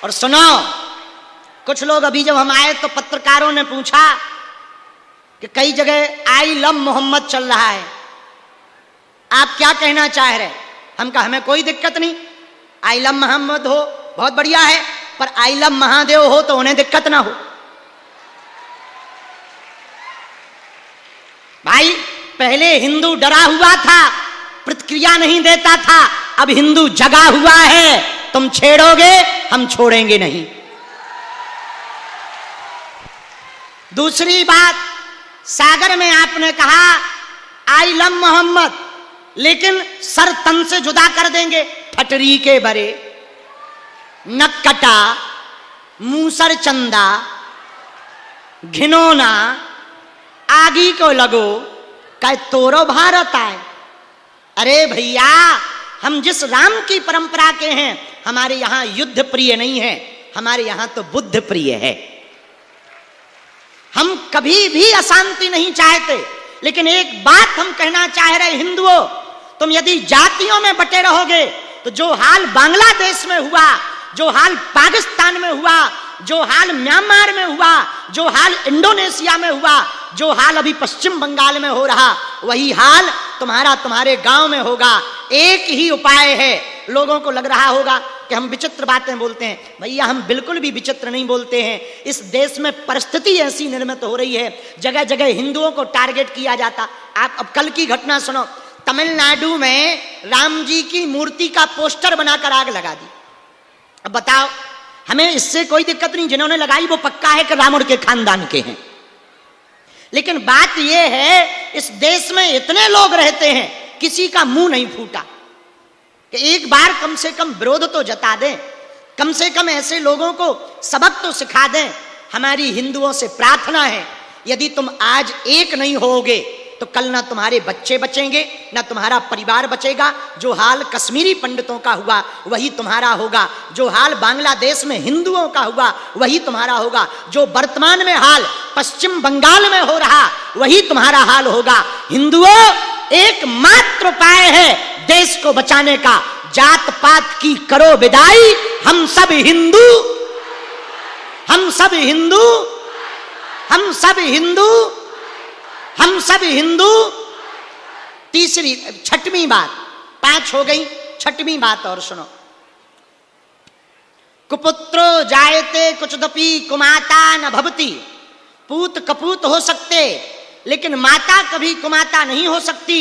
और सुनो, कुछ लोग अभी जब हम आए तो पत्रकारों ने पूछा कि कई जगह आई लव मोहम्मद चल रहा है, आप क्या कहना चाह रहे? हम कहा हमें कोई दिक्कत नहीं, आई लव मोहम्मद हो बहुत बढ़िया है, पर आई लव महादेव हो तो उन्हें दिक्कत ना हो। भाई पहले हिंदू डरा हुआ था, प्रतिक्रिया नहीं देता था, अब हिंदू जगा हुआ है, तुम छेड़ोगे हम छोड़ेंगे नहीं। दूसरी बात, सागर में आपने कहा आई लव मोहम्मद, लेकिन सर तन से जुदा कर देंगे, ठटरी के बरे, नक्कटा, मूसर चंदा, घिनौना, आगी को लगो, कहे तोरो भारत आए। अरे भैया, हम जिस राम की परंपरा के हैं, हमारे यहां युद्ध प्रिय नहीं है, हमारे यहां तो बुद्ध प्रिय है। हम कभी भी अशांति नहीं चाहते, लेकिन एक बात हम कहना चाह रहे हिंदुओं, तुम यदि जातियों में बटे रहोगे तो जो हाल बांग्लादेश में हुआ, जो हाल पाकिस्तान में हुआ, जो हाल म्यांमार में हुआ, जो हाल इंडोनेशिया में हुआ, जो हाल अभी पश्चिम बंगाल में हो रहा, वही हाल तुम्हारे गांव में होगा। एक ही उपाय है। लोगों को लग रहा होगा कि हम विचित्र बातें बोलते हैं, भैया हम बिल्कुल भी विचित्र नहीं बोलते हैं। इस देश में परिस्थिति ऐसी निर्मित हो रही है, जगह जगह हिंदुओं को टारगेट किया जाता। आप अब कल की घटना सुनो, तमिलनाडु में राम जी की मूर्ति का पोस्टर बनाकर आग लगा दी। अब बताओ, हमें इससे कोई दिक्कत नहीं, जिन्होंने लगाई वो पक्का है कि रावण के खानदान के हैं, लेकिन बात यह है इस देश में इतने लोग रहते हैं, किसी का मुंह नहीं फूटा कि एक बार कम से कम विरोध तो जता दें, कम से कम ऐसे लोगों को सबक तो सिखा दें। हमारी हिंदुओं से प्रार्थना है, यदि तुम आज एक नहीं होगे तो कल ना तुम्हारे बच्चे बचेंगे, ना तुम्हारा परिवार बचेगा। जो हाल कश्मीरी पंडितों का हुआ वही तुम्हारा होगा, जो हाल बांग्लादेश में हिंदुओं का हुआ वही तुम्हारा होगा, जो वर्तमान में हाल पश्चिम बंगाल में हो रहा वही तुम्हारा हाल होगा। हिंदुओं, एकमात्र उपाय है देश को बचाने का, जात पात की करो विदाई, हम सब हिंदू, हम सब हिंदू, हम सब हिंदू, हम सब हिंदू। तीसरी, छठवीं बात, 5 हो गई, छठवीं बात और सुनो। कुपुत्रो जायते कुचदपि कुमाता न भवति। पूत कपूत हो सकते, लेकिन माता कभी कुमाता नहीं हो सकती।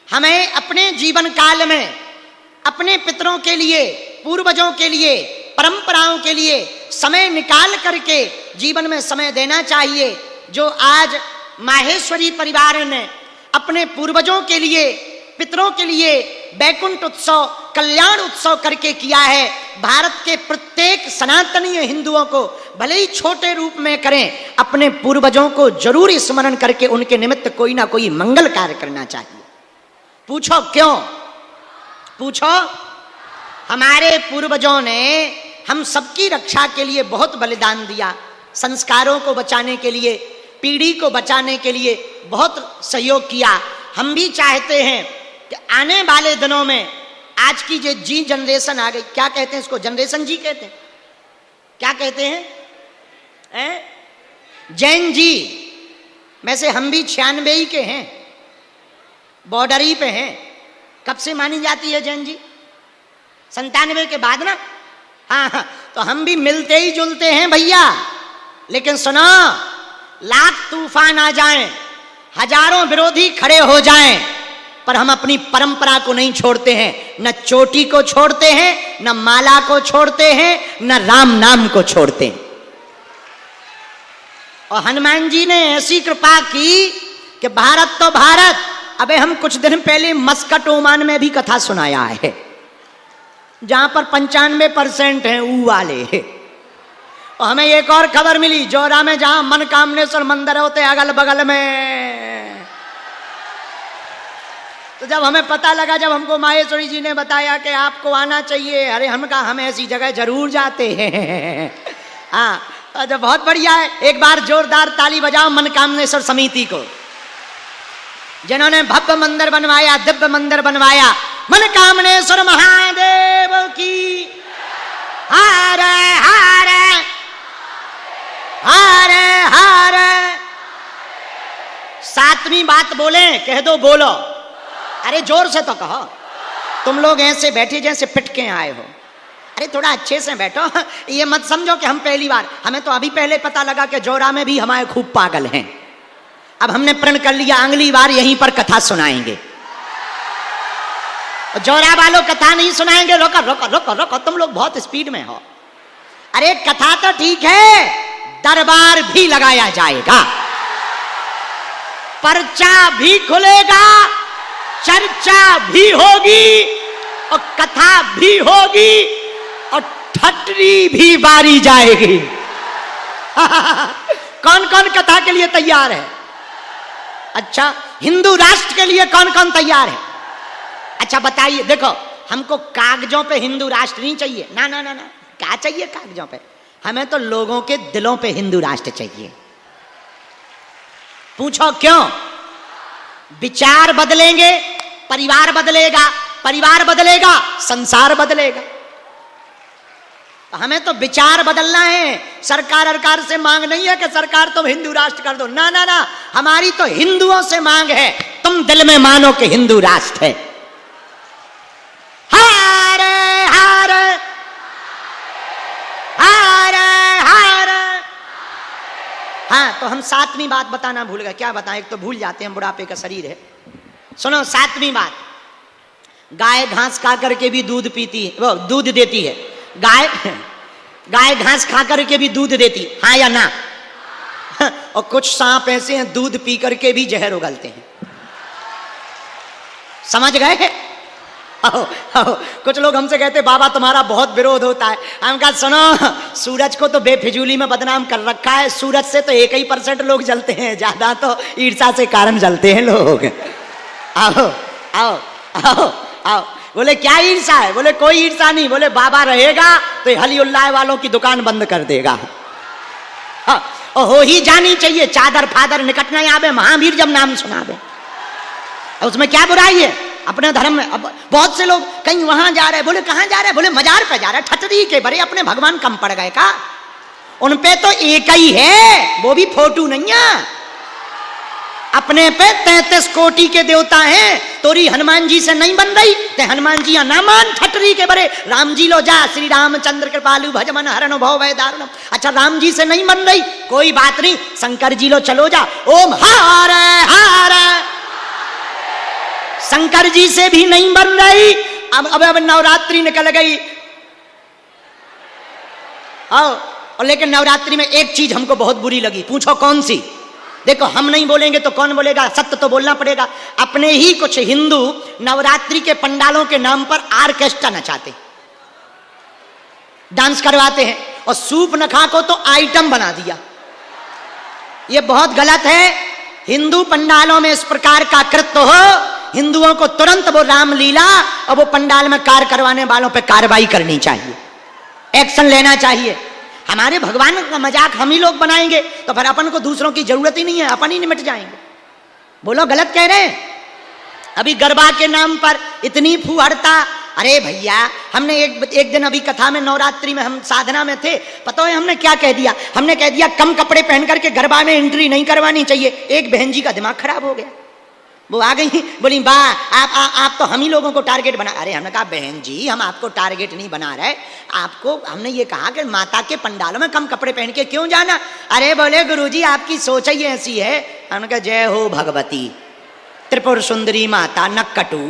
हमें अपने जीवन काल में अपने पितरों के लिए, पूर्वजों के लिए, परंपराओं के लिए समय निकाल करके जीवन में समय देना चाहिए। जो आज माहेश्वरी परिवार ने अपने पूर्वजों के लिए, पितरों के लिए बैकुंठ उत्सव, कल्याण उत्सव करके किया है, भारत के प्रत्येक सनातनीय हिंदुओं को भले ही छोटे रूप में करें, अपने पूर्वजों को जरूर स्मरण करके उनके निमित्त कोई ना कोई मंगल कार्य करना चाहिए। पूछो क्यों? पूछो, हमारे पूर्वजों ने हम सबकी रक्षा के लिए बहुत बलिदान दिया, संस्कारों को बचाने के लिए, पीढ़ी को बचाने के लिए बहुत सहयोग किया। हम भी चाहते हैं कि आने वाले दिनों में, आज की जो जी जनरेशन आ गई, क्या कहते हैं इसको, जनरेशन जी कहते हैं, क्या कहते हैं, जैन जी। वैसे हम भी 96 ही के हैं, बॉर्डर ही पे हैं। कब से मानी जाती है जैन जी? 97 के बाद ना। हाँ, तो हम भी मिलते ही जुलते हैं भैया। लेकिन सुनो, लाख तूफान आ जाएं, हजारों विरोधी खड़े हो जाएं, पर हम अपनी परंपरा को नहीं छोड़ते हैं। न चोटी को छोड़ते हैं, न माला को छोड़ते हैं, न राम नाम को छोड़ते हैं। और हनुमान जी ने ऐसी कृपा की कि भारत तो भारत, अबे हम कुछ दिन पहले मस्कट ओमान में भी कथा सुनाया है, जहां पर 95% हैं ऊ वाले। और हमें एक और खबर मिली, जोरा में जहां मनकामनेश्वर मंदिर होते अगल बगल में। तो जब हमें पता लगा, जब हमको माहेश्वरी जी ने बताया कि आपको आना चाहिए, अरे हम कहा हम ऐसी जगह जरूर जाते हैं। हाँ, जब बहुत बढ़िया है। एक बार जोरदार ताली बजाओ मनकामनेश्वर समिति को, जिन्होंने भव्य मंदिर बनवाया, दिव्य मंदिर बनवाया। मनकामनेश्वर महादेव की हर सातवीं बात बोले, कह दो बोलो। अरे जोर से तो कहो। तुम लोग ऐसे बैठे जैसे पिटके आए हो। अरे थोड़ा अच्छे से बैठो। ये मत समझो कि हम पहली बार, हमें तो अभी पहले पता लगा कि जोरा में भी हमारे खूब पागल हैं। अब हमने प्रण कर लिया अगली बार यहीं पर कथा सुनाएंगे। जोरा वालों कथा नहीं सुनाएंगे। रोको रोको रोको रोको, तुम लोग बहुत स्पीड में हो। अरे कथा तो ठीक है, दरबार भी लगाया जाएगा, पर्चा भी खुलेगा, चर्चा भी होगी और कथा भी होगी और ठटरी भी बारी जाएगी। कौन कौन कथा के लिए तैयार है? अच्छा, हिंदू राष्ट्र के लिए कौन कौन तैयार है? अच्छा बताइए। देखो, हमको कागजों पे हिंदू राष्ट्र नहीं चाहिए। ना ना ना ना, क्या चाहिए कागजों पे? हमें तो लोगों के दिलों पे हिंदू राष्ट्र चाहिए। पूछो क्यों? विचार बदलेंगे, परिवार बदलेगा, परिवार बदलेगा, संसार बदलेगा। हमें तो विचार बदलना है। सरकार से मांग नहीं है कि सरकार तुम हिंदू राष्ट्र कर दो। ना ना ना, हमारी तो हिंदुओं से मांग है, तुम दिल में मानो कि हिंदू राष्ट्र है। हारे हारे हारे हारे। हाँ, तो हम सातवीं बात बताना भूल गए। क्या बताएं? एक तो भूल जाते हैं, बुढ़ापे का शरीर है। सुनो सातवीं बात, गाय घास खा करके भी दूध पीती है, वो दूध देती है। गाय घास खा करके भी दूध देती, हाँ या ना? और कुछ सांप ऐसे हैं दूध पी करके भी जहर उगलते हैं। समझ गए? कुछ लोग हमसे कहते बाबा तुम्हारा बहुत विरोध होता है। हम कहा सुनो, सूरज को तो बेफिजूली में बदनाम कर रखा है। सूरज से तो 1% लोग जलते हैं, ज्यादा तो ईर्षा से कारण जलते हैं लोग। आओ आओ आओ आओ। बोले क्या ईर्षा है? बोले कोई ईर्षा नहीं। बोले बाबा रहेगा तो हली उल्लाह वालों की दुकान बंद कर देगा। हाँ, हो ही जानी चाहिए। चादर फादर निकट ना आवे, महावीर जब नाम सुनावे, उसमें क्या बुराई है? अपने धर्म में अब बहुत से लोग कहीं वहां जा रहे, बोले कहां जा रहे? बोले मजार पे जा रहे। ठटरी के बड़े अपने भगवान कम पड़ गए का? उन पे तो एक ही है, वो भी फोटो नहीं है। अपने पे 33 कोटि के देवता हैं। तोरी हनुमान जी से नहीं बन रही ते हनुमान जी ना मान। ठटरी के बड़े राम जी लो जा, श्री रामचंद्र कृपालु भजमन हरण भव भय दारुणम। अच्छा, राम जी से नहीं बन रही, कोई बात नहीं, शंकर जी लो चलो जा। ओम हारे हारे। शंकर जी से भी नहीं बन रही। अब नवरात्रि निकल गई। और लेकिन नवरात्रि में एक चीज हमको बहुत बुरी लगी। पूछो कौन सी? देखो, हम नहीं बोलेंगे तो कौन बोलेगा? सत्य तो बोलना पड़ेगा। अपने ही कुछ हिंदू नवरात्रि के पंडालों के नाम पर आर्केस्ट्रा नचाते, डांस करवाते हैं, और सूप नखा को तो आइटम बना दिया। ये बहुत गलत है। हिंदू पंडालों में इस प्रकार का कृत्य हो, हिंदुओं को तुरंत वो रामलीला और वो पंडाल में कार्य करवाने वालों पे कार्रवाई करनी चाहिए, एक्शन लेना चाहिए। हमारे भगवान का मजाक हम ही लोग बनाएंगे तो फिर अपन को दूसरों की जरूरत ही नहीं है, अपन ही निमट जाएंगे। बोलो गलत कह रहे हैं? अभी गरबा के नाम पर इतनी फूहड़ता। अरे भैया, हमने एक दिन अभी कथा में, नवरात्रि में हम साधना में थे, पता है हमने क्या कह दिया? हमने कह दिया कम कपड़े पहन करके गरबा में एंट्री नहीं करवानी चाहिए। एक बहन जी का दिमाग खराब हो गया, वो आ गई, बोली बा आप तो हम ही लोगों को टारगेट बना। अरे हमने कहा बहन जी, हम आपको टारगेट नहीं बना रहे, आपको हमने ये कहा कि माता के पंडालों में कम कपड़े पहन के क्यों जाना? अरे बोले गुरुजी आपकी सोच ही ऐसी है। हमने कहा जय हो भगवती त्रिपुर सुंदरी माता नक्कटू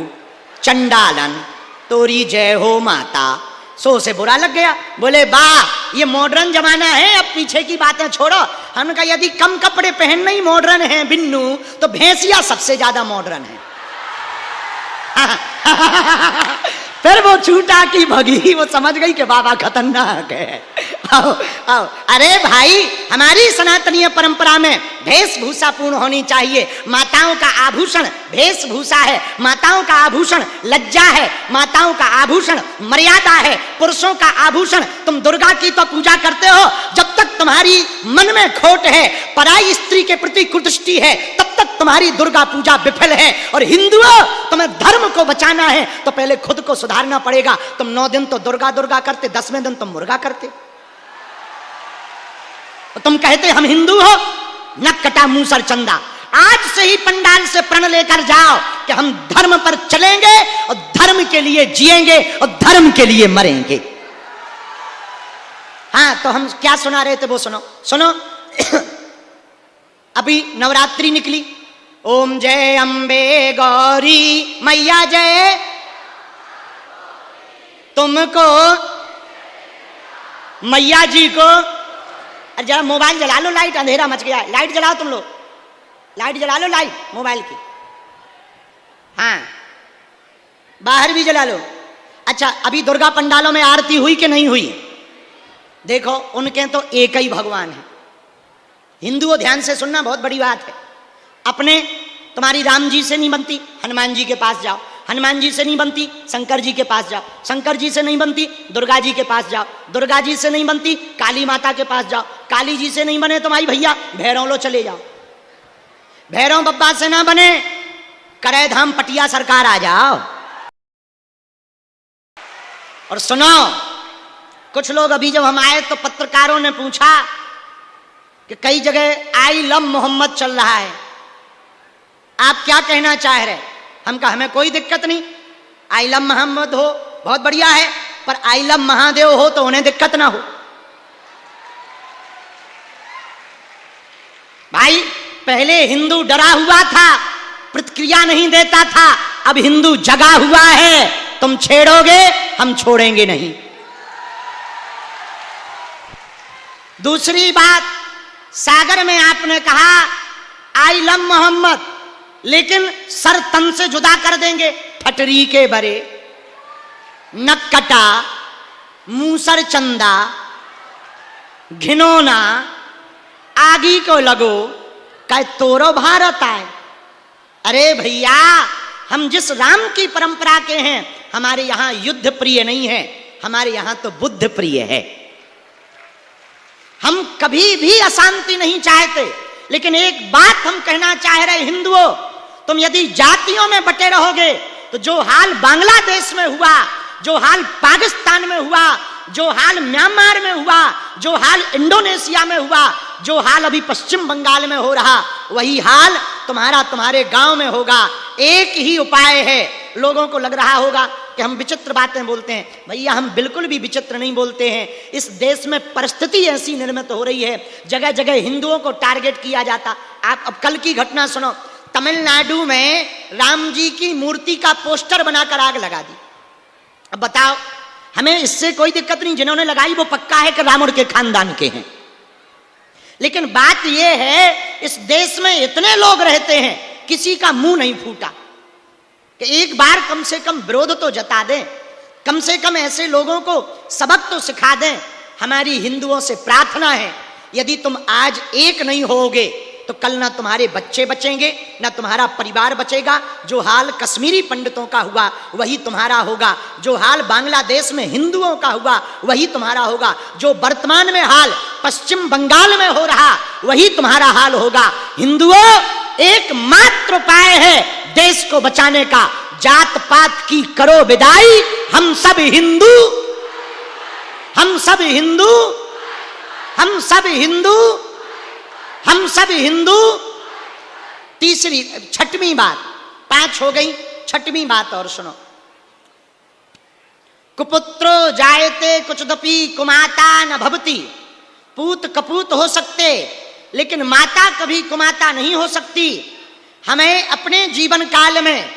चंडालन तोरी जय हो माता। सो से बुरा लग गया। बोले बा ये मॉडर्न जमाना है, अब पीछे की बातें छोड़ो। हमने कहा यदि कम कपड़े पहनना ही मॉडर्न है बिन्नू, तो भैंसिया सबसे ज्यादा मॉडर्न है। फिर वो छूटा की भगी, वो समझ गई कि बाबा खतरनाक है। आओ आओ। अरे भाई, हमारी सनातनीय परंपरा में वेशभूषा पूर्ण होनी चाहिए। माताओं का आभूषण वेशभूषा है, माताओं का आभूषण लज्जा है, माताओं का आभूषण मर्यादा है, पुरुषों का आभूषण। तुम दुर्गा की तो पूजा करते हो, जब तक तुम्हारी मन में खोट है, पराई स्त्री के प्रति कुदृष्टि है, तब तक तुम्हारी दुर्गा पूजा विफल है। और हिंदुओं, तुम्हें धर्म को बचाना है तो पहले खुद को सुधारना पड़ेगा। तुम 9 दिन तो दुर्गा दुर्गा करते, 10वें दिन तुम मुर्गा करते। तुम कहते हम हिंदू हो, नक कटा मूसर चंदा। आज से ही पंडाल से प्रण लेकर जाओ कि हम धर्म पर चलेंगे और धर्म के लिए जिएंगे और धर्म के लिए मरेंगे। हाँ, तो हम क्या सुना रहे थे वो सुनो सुनो। अभी नवरात्रि निकली, ओम जय अम्बे गौरी मैया जय, तुमको मैया जी को। अरे जरा मोबाइल जला लो, लाइट अंधेरा मच गया है, लाइट जलाओ तुम लोग, लाइट जला लो, लाइट मोबाइल की। हाँ, बाहर भी जला लो। अच्छा, अभी दुर्गा पंडालों में आरती हुई कि नहीं हुई? देखो, उनके तो एक ही भगवान है। हिंदुओं ध्यान से सुनना, बहुत बड़ी बात है। अपने तुम्हारी राम जी से नहीं बनती, हनुमान जी के पास जाओ। हनुमान जी से नहीं बनती, शंकर जी के पास जाओ। शंकर जी से नहीं बनती, दुर्गा जी के पास जाओ। दुर्गा जी से नहीं बनती, काली माता के पास जाओ। काली जी से नहीं बने तो भाई भैया भैरव लो चले जाओ। भैरव बब्बा से ना बने, करैधाम पटिया सरकार आ जाओ। और सुनो, कुछ लोग अभी जब हम आए तो पत्रकारों ने पूछा कि कई जगह आई लव मोहम्मद चल रहा है, आप क्या कहना चाह रहे? हम कहा हमें कोई दिक्कत नहीं, आई लव मोहम्मद हो बहुत बढ़िया है, पर आई लव महादेव हो तो उन्हें दिक्कत ना हो। भाई, पहले हिंदू डरा हुआ था, प्रतिक्रिया नहीं देता था, अब हिंदू जगा हुआ है। तुम छेड़ोगे, हम छोड़ेंगे नहीं। दूसरी बात, सागर में आपने कहा आई लव मोहम्मद, लेकिन सर तन से जुदा कर देंगे। फटरी के बरे, नक्कटा, मूसर चंदा, घिनौना, आगी को लगो, कह तोरो भारत आए। अरे भैया, हम जिस राम की परंपरा के हैं, हमारे यहां युद्ध प्रिय नहीं है, हमारे यहां तो बुद्ध प्रिय है। हम कभी भी अशांति नहीं चाहते, लेकिन एक बात हम कहना चाह रहे हिंदुओं, तुम यदि जातियों में बटे रहोगे तो जो हाल बांग्लादेश में हुआ, जो हाल पाकिस्तान में हुआ, जो हाल म्यांमार में हुआ, जो हाल इंडोनेशिया में हुआ, जो हाल अभी पश्चिम बंगाल में हो रहा, वही हाल तुम्हारे गांव में होगा। एक ही उपाय है। लोगों को लग रहा होगा कि हम विचित्र बातें बोलते हैं, भैया हम बिल्कुल भी विचित्र नहीं बोलते हैं। इस देश में परिस्थिति ऐसी निर्मित हो रही है, जगह जगह हिंदुओं को टारगेट किया जाता। आप अब कल की घटना सुनो, तमिलनाडु में राम जी की मूर्ति का पोस्टर बनाकर आग लगा दी। अब बताओ, हमें इससे कोई दिक्कत नहीं, जिन्होंने लगाई वो पक्का है कि राम और के खानदान के हैं। लेकिन बात यह है, इस देश में इतने लोग रहते हैं, किसी का मुंह नहीं फूटा कि एक बार कम से कम विरोध तो जता दें, कम से कम ऐसे लोगों को सबक तो सिखा दें। हमारी हिंदुओं से प्रार्थना है, यदि तुम आज एक नहीं होगे तो कल ना तुम्हारे बच्चे बचेंगे, ना तुम्हारा परिवार बचेगा। जो हाल कश्मीरी पंडितों का हुआ वही तुम्हारा होगा, जो हाल बांग्लादेश में हिंदुओं का हुआ वही तुम्हारा होगा, जो वर्तमान में हाल पश्चिम बंगाल में हो रहा वही तुम्हारा हाल होगा। हिंदुओं, एकमात्र उपाय है देश को बचाने का, जात पात की करो विदाई, हम सब हिंदू, हम सब हिंदू, हम सब हिंदू, हम सब हिंदू। तीसरी, छठवीं बात, 5 हो गई, छठवीं बात और सुनो। कुपुत्रो जायते कुचदपि कुमाता न भवति। पूत कपूत हो सकते, लेकिन माता कभी कुमाता नहीं हो सकती। हमें अपने जीवन काल में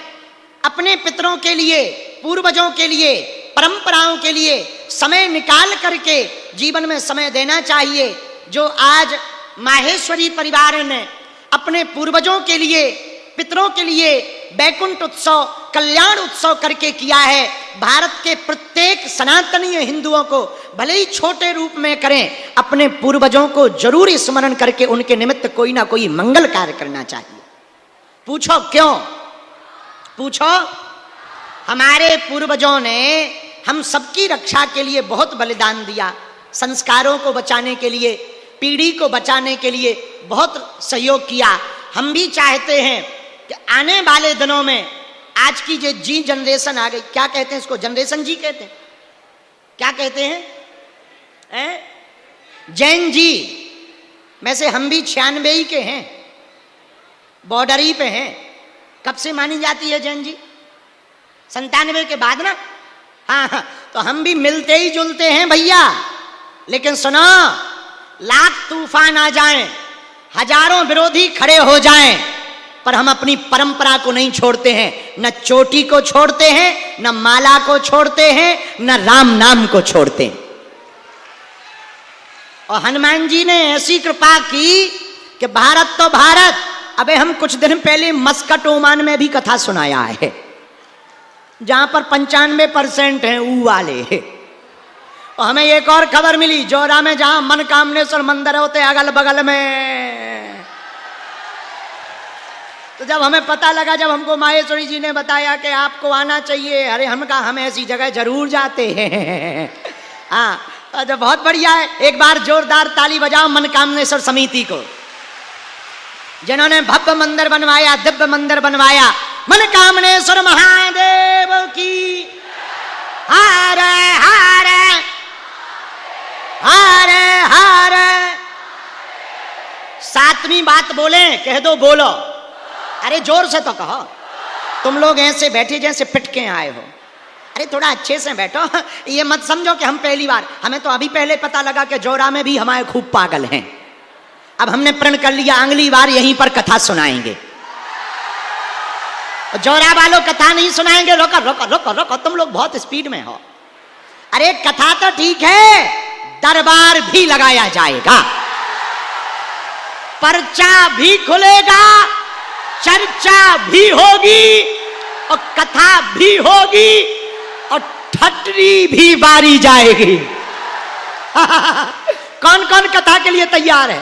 अपने पितरों के लिए, पूर्वजों के लिए, परंपराओं के लिए समय निकाल करके जीवन में समय देना चाहिए। जो आज माहेश्वरी परिवार ने अपने पूर्वजों के लिए, पितरों के लिए बैकुंठ उत्सव, कल्याण उत्सव करके किया है, भारत के प्रत्येक सनातनीय हिंदुओं को भले ही छोटे रूप में करें, अपने पूर्वजों को जरूर स्मरण करके उनके निमित्त कोई ना कोई मंगल कार्य करना चाहिए। पूछो क्यों? पूछो। हमारे पूर्वजों ने हम सबकी रक्षा के लिए बहुत बलिदान दिया, संस्कारों को बचाने के लिए, पीढ़ी को बचाने के लिए बहुत सहयोग किया। हम भी चाहते हैं कि आने वाले दिनों में, आज की जो जी जनरेशन आ गई, क्या कहते हैं इसको, जनरेशन जी कहते हैं, क्या कहते हैं, जैन जी, में से हम भी 96 ही के हैं। बॉर्डर ही पे हैं। कब से मानी जाती है जैन जी? 97 के बाद ना। हाँ, तो हम भी मिलते ही जुलते हैं भैया। लेकिन सुनो, लाख तूफान आ जाएं, हजारों विरोधी खड़े हो जाएं, पर हम अपनी परंपरा को नहीं छोड़ते हैं। न चोटी को छोड़ते हैं, न माला को छोड़ते हैं, न राम नाम को छोड़ते हैं। और हनुमान जी ने ऐसी कृपा की कि भारत तो भारत, अबे हम कुछ दिन पहले मस्कट ओमान में भी कथा सुनाया है, जहां पर 95% हैं ऊ वाले। और हमें एक और खबर मिली, जोरा में जहां मनकामनेश्वर मंदिर होते अगल बगल में। तो जब हमें पता लगा, जब हमको माहेश्वरी जी ने बताया कि आपको आना चाहिए, अरे हम कहा हम ऐसी जगह जरूर जाते हैं। हाँ, तो बहुत बढ़िया है। एक बार जोरदार ताली बजाओ मनकामनेश्वर समिति को, जिन्होंने भव्य मंदिर बनवाया, दिव्य मंदिर बनवाया। मनकामनेश्वर महादेव की हारे हारे हारे हारे। सातवीं बात बोले, कह दो बोलो। अरे जोर से तो कहो। तुम लोग ऐसे बैठे जैसे पिटके आए हो। अरे थोड़ा अच्छे से बैठो। ये मत समझो कि हम पहली बार, हमें तो अभी पहले पता लगा कि जोरा में भी हमारे खूब पागल हैं। अब हमने प्रण कर लिया अगली बार यहीं पर कथा सुनाएंगे। जोरा वालों कथा नहीं सुनाएंगे। रोको रोको रोको रोको, तुम लोग बहुत स्पीड में हो। अरे कथा तो ठीक है, दरबार भी लगाया जाएगा, पर्चा भी खुलेगा, चर्चा भी होगी, और कथा भी होगी, और ठटरी भी बारी जाएगी। कौन कौन कथा के लिए तैयार है?